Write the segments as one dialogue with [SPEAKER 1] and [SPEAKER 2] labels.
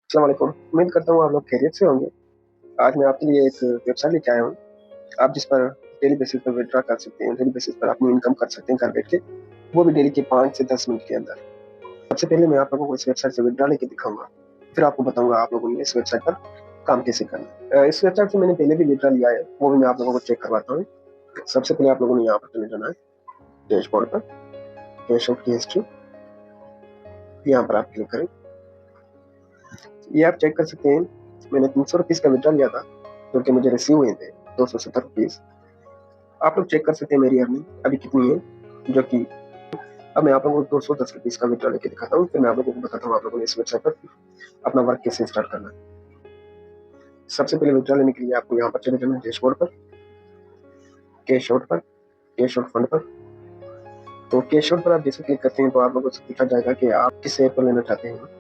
[SPEAKER 1] अस्सलाम वालेकुम। उम्मीद करता हूँ आप लोग खैरियत से होंगे। आज मैं आपके लिए एक वेबसाइट लेके आया हूँ, आप जिस पर डेली बेसिस पर विथड्रॉ कर सकते हैं, डेली बेसिस पर अपनी इनकम कर सकते हैं घर बैठ के, वो भी डेली के 5 से 10 मिनट के अंदर। सबसे पहले मैं आप लोगों को इस वेबसाइट से विथड्रॉ लेके दिखाऊँगा, फिर आपको बताऊँगा आप लोगों ने इस वेबसाइट पर काम कैसे करना है। इस वेबसाइट से मैंने पहले भी विथड्रॉ लिया है, वो भी मैं आप लोगों को चेक करवाता हूँ। सबसे पहले आप लोगों ने यहाँ पर चले जाना है डैशबोर्ड पर, कैश आउट की हिस्ट्री, यहाँ पर आप क्लिक करें। ये आप चेक कर सकते हैं, मैंने 300 रुपीज़ का विथड्रॉ लिया था, जो कि मुझे रिसीव हुए थे 270 रुपीज़। आप लोग चेक कर सकते हैं मेरी अर्निंग अभी कितनी है, जो कि अब मैं आप लोगों को 210 रुपीज़ का विथड्रॉ लेके दिखाता हूँ, फिर मैं आप लोगों को बताता हूँ आप लोगों ने इस वेबसाइट पर अपना वर्क कैसे स्टार्ट करना है। सबसे पहले विथड्रॉ लेने के लिए आपको यहाँ पर चले जाना है डैशबोर्ड पर, कैश आउट पर, कैश आउट फंड पर। तो कैश आउट पर आप जैसे क्लिक करते हैं तो आप लोगों से पूछा जाएगा कि आप किस ऐप पर लेना चाहते हैं,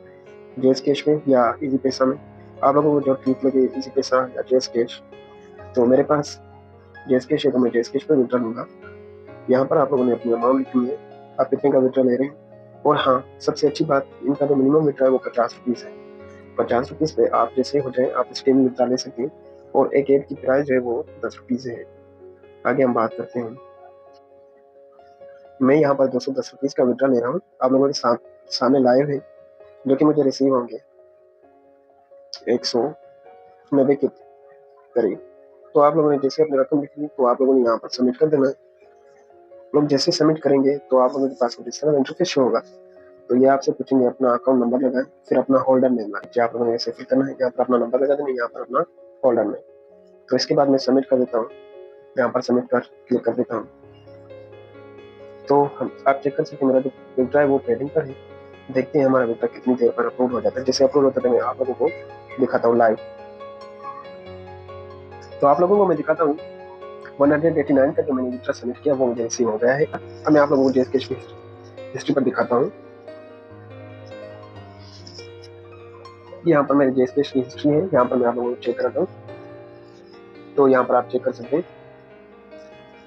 [SPEAKER 1] जैज़ कैश में या इजी पैसा में। आप लोगों को जो ठीक लगे, इजी पैसा या जैज़ कैश। तो मेरे पास जैज़ कैश है तो मैं जैज़ कैश पर विथड्रॉ लूँगा। यहाँ पर आप लोगों ने अपनी अमाउंट लिखनी है, आप कितने का विथड्रॉ ले रहे हैं। और हाँ, सबसे अच्छी बात, इनका जो मिनिमम विथड्रॉ है वो 50 रुपीज़ है। 50 रुपीज़ पे आप जैसे हो जाए आप स्टेम विथड्रॉ ले सकते हैं, और एक ऐड की प्राइस जो है वो 10 रुपीज़ है। आगे हम बात करते हैं। मैं यहाँ पर 210 रुपीज़ का विथड्रॉ ले रहा हूँ, आप लोगों के सामने लाइव है, जो कि मुझे रिसीव होंगे 190 के करीब। तो आप लोगों ने जैसे अपनी रकम लिखी तो आप लोगों ने यहाँ पर सबमिट कर देना है। लोग जैसे सबमिट करेंगे तो आप लोगों के पास कुछ इस तरह इंटरफेस शो होगा। तो ये आपसे पूछेंगे अपना अकाउंट नंबर लगाएं, फिर अपना होल्डर नेम लगाएं। आप लोगों ने ऐसे फिल करना है, यहाँ पर अपना नंबर लगा देना, यहाँ पर अपना होल्डर नेम। तो इसके बाद मैं सबमिट कर देता हूँ, यहाँ पर सबमिट कर क्लिक कर देता हूँ। तो हम आप चेक कर सकते हैं मेरा जो विथड्रॉ है वो पेंडिंग पर है। देखते हैं हमारा विथड्रॉ कितनी देर पर अप्रूव हो जाता है। जैसे अप्रूव होता है मैं आप लोगों को दिखाता हूँ लाइव। तो आप लोगों को मैं दिखाता हूँ 189 का जो मैंने विथड्रॉ सबमिट किया वो मुझे रिसीव हो गया है। अब मैं आप लोगों को जैज़ कैश की हिस्ट्री पर दिखाता हूँ। यहाँ पर मेरी जैज़ कैश की हिस्ट्री है, यहाँ पर मैं आप लोगों को चेक कराता हूँ। तो यहाँ पर आप चेक कर सकते हैं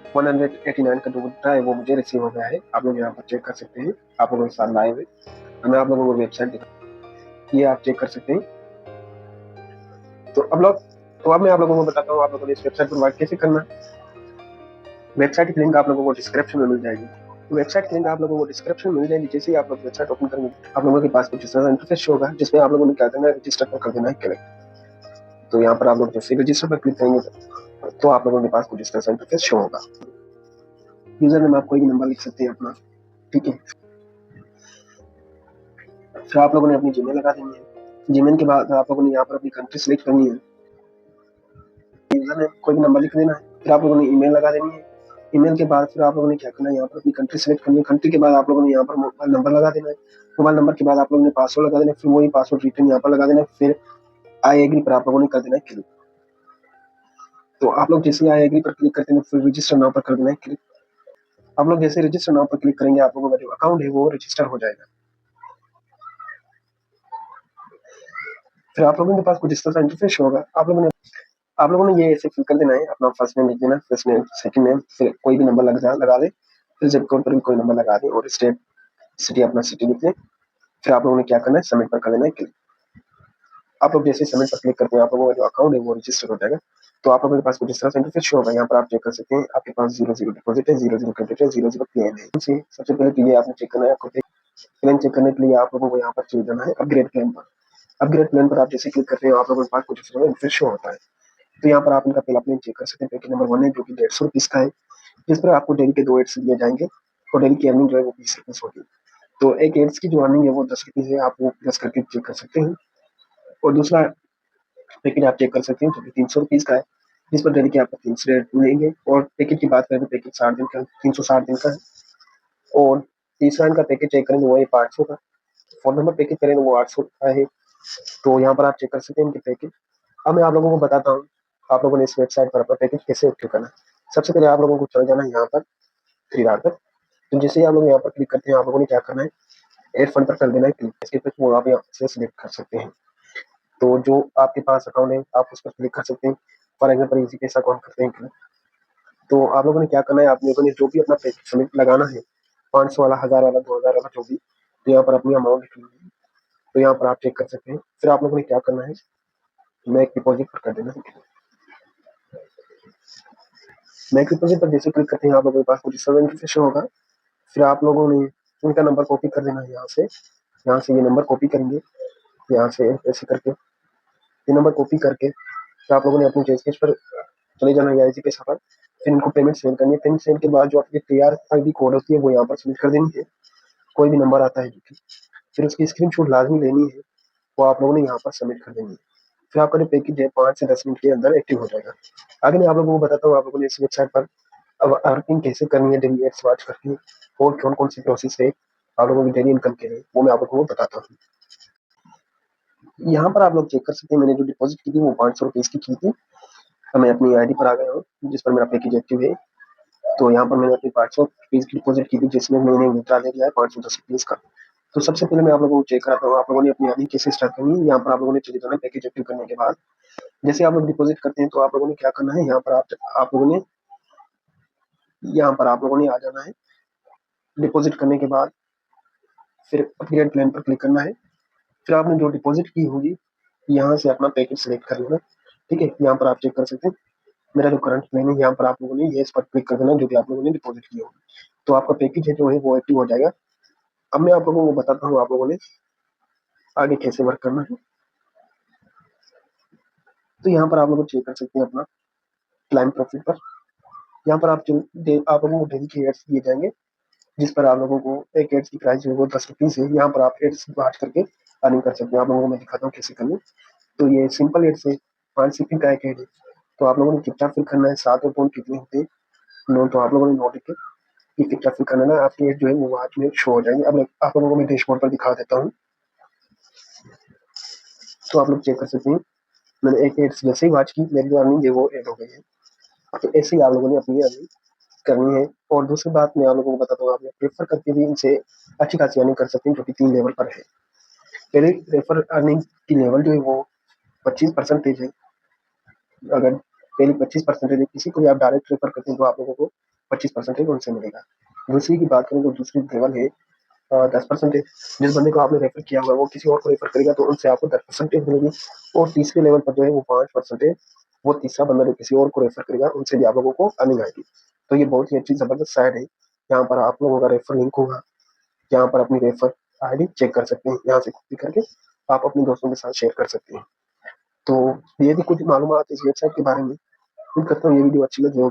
[SPEAKER 1] 189 का जो विथड्रॉ है वो मुझे रिसीव हो गया है। आप लोग यहाँ पर चेक कर सकते हैं, आप लोगों के साथ लाइव है। मैं आप लोगों को वेबसाइट दिखा, ये आप चेक कर सकते हैं। तो अब मैं आप लोगों को बताता हूँ आप लोगों ने इस वेबसाइट पर वर्क कैसे करना है। वेबसाइट की लिंक आप लोगों को डिस्क्रिप्शन में मिल जाएगी। वेबसाइट की लिंक आप लोगों को डिस्क्रिप्शन में मिल जाएगी। जैसे ही आप लोग वेबसाइट ओपन करेंगे आप लोगों के पास कुछ इस तरह इंटरफेस होगा, जिसमें आप लोगों ने क्या करना है, रजिस्टर पर कर देना है क्लिक। तो यहाँ पर आप लोग जैसे रजिस्टर पर क्लिक करेंगे तो आप लोगों के पास कुछ इस तरह से इंटरफेस शो होगा। यूजर नेम आप कोई भी नंबर लिख सकते हैं अपना, ठीक है। फिर आप लोगों ने अपनी जीमेल लगा देनी है। जीमेल के बाद आप लोगों ने यहाँ पर अपनी कंट्री सेलेक्ट करनी है, यूजर नेम कोई भी नंबर लिख देना है। फिर आप लोगों ने ईमेल लगा देनी है। ईमेल के बाद फिर आप लोगों ने क्या करना है, यहाँ पर अपनी कंट्री सेलेक्ट करनी है। कंट्री के बाद आप लोगों ने यहाँ पर मोबाइल नंबर लगा देना है। मोबाइल नंबर के बाद आप लोगों ने पासवर्ड लगा देना है, फिर वही पासवर्ड रिटर्न यहाँ पर लगा देना है। फिर आई एग्री पर आप लोगों ने कर देना है क्लिक। तो आप लोग जैसे आई एग्री पर क्लिक करते हैं फिर रजिस्टर नाउ पर कर देना है क्लिक। आप लोग जैसे रजिस्टर नाउ पर क्लिक करेंगे आप लोगों का जो अकाउंट है वो रजिस्टर हो जाएगा। फिर आप लोगों के पास कुछ इस तरह का इंटरफेस होगा। आप लोगों ने ये ऐसे फिल कर देना है, अपना फर्स्ट नेम लिख देना, फर्स्ट नेम, सेकंड नेम, फिर कोई भी नंबर लगा दे, फिर जिप कोड पर भी कोई नंबर लगा दे, और स्टेट सिटी अपना सिटी लिख दें। फिर आप लोगों ने क्या करना है, सबमिट पर कर देना है क्लिक। आप लोग जैसे सबमिट पर क्लिक करते हैं आप लोगों का जो अकाउंट है वो रजिस्टर हो जाएगा। तो आप लोगों के पास कुछ इस तरह से इंटरफेस शो होगा। यहाँ पर आप चेक कर सकते हैं आपके पास 00 डिपॉजिट है, 00 क्रेडिट है, 00 क्लेम है। सबसे पहले तो ये आपने चेक करना है। आपको प्लान चेक करने के लिए आप लोगों को यहाँ पर चले जाना है अपग्रेड प्लान पर। अपग्रेड प्लान पर आप जैसे क्लिक करते हैं आप लोगों के पास कुछ इस तरह का इंटरफेस शो होता है। तो यहाँ पर आप इनका पहला प्लान चेक कर सकते हैं। पैकेज नंबर 1 है जो कि 150 रुपीज़ का है, जिस पर आपको डेली के 2 एड्स दिए जाएंगे, और डेली की अर्निंग जो है वो 20 रुपीज़ होगी। तो एक एड्स की जो अर्निंग है वो 10 रुपीज़ है, आप वो प्लस करके चेक कर सकते हैं। और दूसरा पैकेज आप चेक कर सकते हैं जो कि 300 रुपीज़ का है, जिस पर डेली के आपको 300 एड मिलेंगे। और पैकेज की बात करें तो पैकेज 60 दिन का, 360 दिन का है। और तीसरा इनका पैकेज चेक करें तो वो है 500 का। 4 नंबर पैकेज करें तो वो 800 का है। तो यहाँ पर आप चेक कर सकते हैं इनके पैकेज। अब मैं आप लोगों को बताता हूँ आप लोगों ने इस वेबसाइट पर अपना पैकेज कैसे एक्टिव करना है। सबसे पहले आप लोगों को चले जाना है यहाँ पर 3 डॉट पर। तो जैसे ही आप लोग यहाँ पर क्लिक करते हैं आप लोगों ने क्या करना है, एड फंड पर कर देना है क्लिक। इसके बाद वो आप यहाँ से सिलेक्ट कर सकते हैं। तो जो आपके पास अकाउंट है आप उस पर क्लिक कर सकते हैं। फॉर एग्जाम्पल इसी पैसा अकाउंट करते हैं क्लिक। तो आप लोगों ने क्या करना है, आप लोगों ने जो भी अपना पैकेज सबमिट लगाना है, 500 वाला, 1000 वाला, 2000 वाला, जो भी, तो यहाँ पर अपनी अमाउंट लिखनी है। तो यहाँ पर आप चेक कर सकते हैं। फिर आप लोगों ने क्या करना है, मेक डिपॉजिट पर कर देना है। मेक डिपॉजिट पर जैसे क्लिक करते हैं आप लोगों के पास कुछ इस तरह इंटरफेस होगा। फिर आप लोगों ने उनका नंबर कॉपी कर देना है। यहाँ से ये नंबर कॉपी करेंगे, यहाँ से ऐसे करके ये नंबर कॉपी करके फिर आप लोगों ने अपने जेस पर चले जाना है IC पर। फिर इनको पेमेंट सेंड करनी है। पेमेंट सेंड के बाद जो आपकी TR ID कोड होती है वो यहाँ पर सबमिट कर देनी है। कोई भी नंबर आता है जो कि फिर उसकी स्क्रीनशॉट लाजमी लेनी है, वो आप लोगों ने यहाँ पर सबमिट कर देनी है। फिर आपका जो पैकेज है 5 से 10 मिनट के अंदर एक्टिव हो जाएगा। आगे मैं आप लोगों को बताता हूँ आप लोगों ने इस वेबसाइट पर अब अर्निंग कैसे करनी है, डेली एड्स वॉच करके और कौन कौन सी प्रोसेस है आप लोगों की डेली इनकम के लिए, वो मैं आप लोगों को बताता हूँ। यहाँ पर आप लोग चेक कर सकते हैं, मैंने जो डिपॉजिट की थी वो 500 रुपीज की थी। तो मैं अपनी ID पर आ गया हूँ जिस पर मेरा पैकेज एक्टिव है। तो यहाँ पर मैंने अपनी 500 रुपीज की डिपॉजिट की थी, जिसमें मैंने विड्रॉल किया है 510 रुपीज का। तो सबसे पहले मैं आप लोगों को चेक कराता हूँ आप लोगों ने अपनी अर्निंग कैसे स्टार्ट करनी है। यहाँ पर आप लोगों ने चले जाना पैकेज एक्टिव करने के बाद। जैसे आप लोग डिपॉजिट करते हैं तो आप लोगों ने क्या करना है, यहाँ पर आप लोगों ने आ जाना है। डिपॉजिट करने के बाद फिर अपग्रेड प्लान पर क्लिक करना है। फिर आपने जो डिपॉजिट की होगी यहाँ से अपना पैकेज सेलेक्ट कर लेना। ठीक है, यहाँ पर आप चेक कर सकते हैं मेरा जो करंट प्लान है, यहाँ पर आप लोगों ने ये इस पर क्लिक कर देना जो भी आप लोगों ने डिपॉजिट किया होगा। तो आपका पैकेज है जो है वो एक्टिव हो जाएगा। अब मैं आप लोगों को बताता हूँ आप लोगों ने आगे कैसे वर्क करना है। तो यहाँ पर आप लोग चेक कर सकते हैं अपना क्लाइम प्रॉफिट पर। यहाँ पर आप लोगों को डेली के एड्स दिए जाएंगे, जिस पर आप लोगों को एक एड्स की प्राइस जो है वो 10 रुपीज है। यहाँ पर आप एड्स बांट करके अर्निंग कर सकते हैं। आप लोगों को मैं दिखाता हूँ कैसे करनी। तो ये सिंपल एड्स है, 5 सेकंड का एक एड है। तो आप लोगों ने कितना फिल करना है, 7 और पॉइंट कितने होते हैं नो, तो आप लोगों ने नोट के कि कितना फिल करना है, आपकी एड जो है वो आज में शो हो जाएंगे। अब आप लोगों को मैं डैशबोर्ड पर दिखा देता हूँ। तो आप लोग चेक कर सकते हैं मैंने एक एड्स जैसे ही वॉच की मेरी जो अर्निंग है वो एड हो गई है। तो ऐसे ही आप लोगों ने अपनी अर्निंग करनी है। और दूसरी बात मैं आप लोगों को बताता हूँ, आप रेफर करके भी इनसे अच्छी खासी अर्निंग कर सकते हैं, जो कि 3 लेवल पर है। पहले रेफर अर्निंग की लेवल जो है वो 25% है। अगर पहले 25% है, किसी को भी आप डायरेक्ट रेफर करते हैं तो आप लोगों को 25% उनसे मिलेगा। दूसरी की बात करें तो दूसरी लेवल है 10%। जिस बंदे को आपने रेफर किया हुआ वो किसी और को रेफर करेगा तो उनसे आपको 10% मिलेगी। और तीसरे लेवल पर जो है वो 5% है। वो तीसरा बंदा जो किसी और को रेफर करेगा उनसे भी आप लोगों को अर्निंग आएगी। तो ये बहुत ही अच्छी जबरदस्त साइड है। यहाँ पर आप लोगों का रेफर लिंक होगा, यहाँ पर अपनी रेफर ID चेक कर सकते हैं। यहाँ से कॉपी करके आप अपने दोस्तों के साथ शेयर कर सकते हैं। तो ये भी कुछ मालूमात इस वेबसाइट के बारे में। उम्मीद करता हूँ ये वीडियो अच्छी लगी होगी।